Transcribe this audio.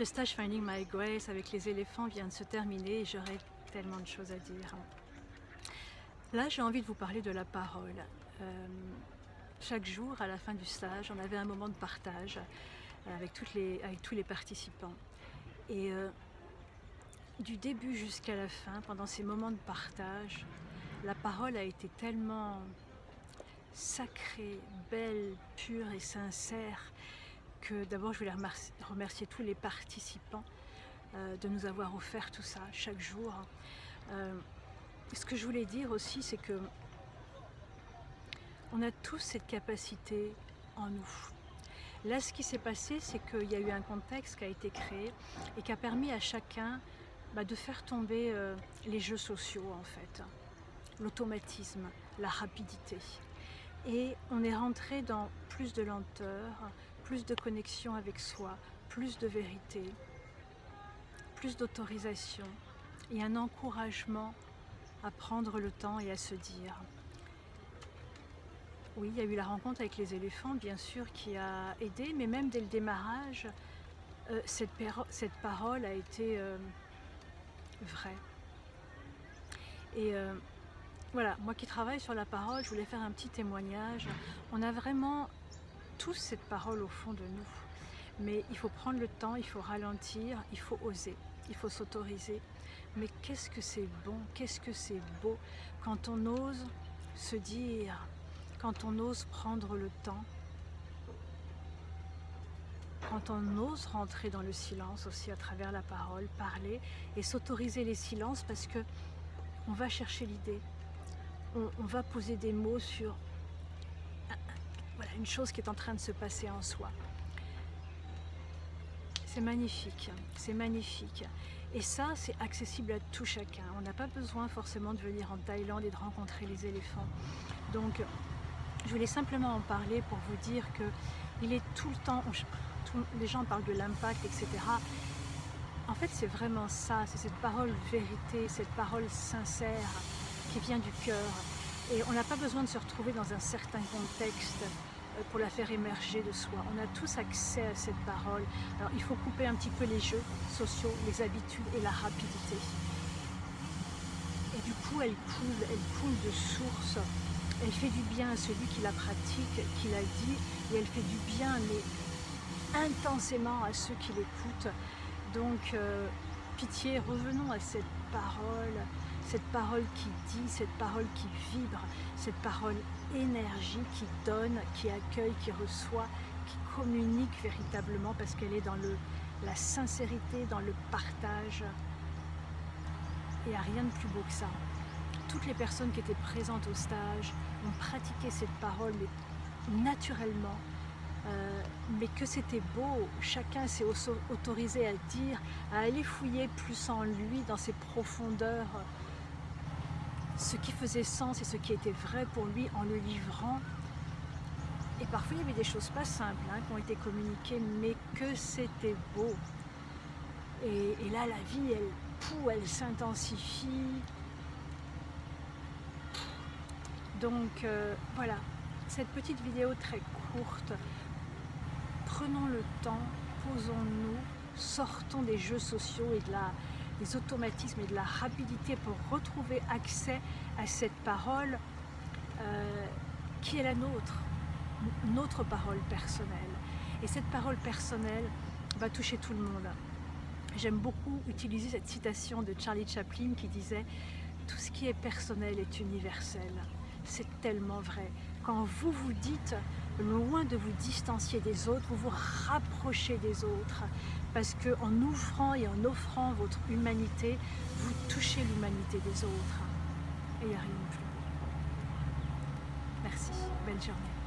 Le stage Finding My Grace avec les éléphants vient de se terminer et j'aurais tellement de choses à dire. Là, j'ai envie de vous parler de la parole. Euh, Chaque jour, à la fin du stage, on avait un moment de partage avec tous les participants. Et du début jusqu'à la fin, pendant ces moments de partage, la parole a été tellement sacrée, belle, pure et sincère que d'abord je voulais remercier tous les participants de nous avoir offert tout ça chaque jour. Ce que je voulais dire aussi, c'est que on a tous cette capacité en nous. Là, ce qui s'est passé, c'est qu'il y a eu un contexte qui a été créé et qui a permis à chacun de faire tomber les jeux sociaux, en fait, l'automatisme, la rapidité. Et on est rentré dans plus de lenteur, plus de connexion avec soi, plus de vérité, plus d'autorisation et un encouragement à prendre le temps et à se dire. Oui, il y a eu la rencontre avec les éléphants, bien sûr, qui a aidé, mais même dès le démarrage, cette parole a été vraie. Et voilà, moi qui travaille sur la parole, je voulais faire un petit témoignage. On a vraiment tous cette parole au fond de nous. Mais il faut prendre le temps, il faut ralentir, il faut oser, il faut s'autoriser. Mais qu'est-ce que c'est bon, qu'est-ce que c'est beau quand on ose se dire, quand on ose prendre le temps, quand on ose rentrer dans le silence aussi à travers la parole, parler et s'autoriser les silences parce que on va chercher l'idée. On va poser des mots sur voilà, une chose qui est en train de se passer en soi. C'est magnifique, c'est magnifique. Et ça, c'est accessible à tout chacun. On n'a pas besoin forcément de venir en Thaïlande et de rencontrer les éléphants. Donc, je voulais simplement en parler pour vous dire qu'il est tout le temps, les gens parlent de l'impact, etc. En fait, c'est vraiment ça, c'est cette parole vérité, cette parole sincère qui vient du cœur. Et on n'a pas besoin de se retrouver dans un certain contexte pour la faire émerger de soi. On a tous accès à cette parole. Alors il faut couper un petit peu les jeux sociaux, les habitudes et la rapidité. Et du coup, elle coule de source. Elle fait du bien à celui qui la pratique, qui la dit, et elle fait du bien, mais intensément à ceux qui l'écoutent. Donc, pitié, revenons à cette parole qui dit, cette parole qui vibre, cette parole énergie qui donne, qui accueille, qui reçoit, qui communique véritablement parce qu'elle est dans la sincérité, dans le partage. Il n'y a rien de plus beau que ça. Toutes les personnes qui étaient présentes au stage ont pratiqué cette parole naturellement, mais que c'était beau. Chacun s'est autorisé à dire, à aller fouiller plus en lui, dans ses profondeurs, ce qui faisait sens et ce qui était vrai pour lui en le livrant. Et parfois il y avait des choses pas simples qui ont été communiquées, mais que c'était beau. Et là la vie, elle s'intensifie. Donc voilà, cette petite vidéo très courte, prenons le temps, posons-nous, sortons des jeux sociaux et des automatismes et de la rapidité pour retrouver accès à cette parole qui est la nôtre, notre parole personnelle. Et cette parole personnelle va toucher tout le monde. J'aime beaucoup utiliser cette citation de Charlie Chaplin qui disait « Tout ce qui est personnel est universel ». C'est tellement vrai. Quand vous vous dites, loin de vous distancier des autres, vous vous rapprochez des autres. Parce qu'en ouvrant et en offrant votre humanité, vous touchez l'humanité des autres. Et il n'y a rien de plus beau. Merci. Belle journée.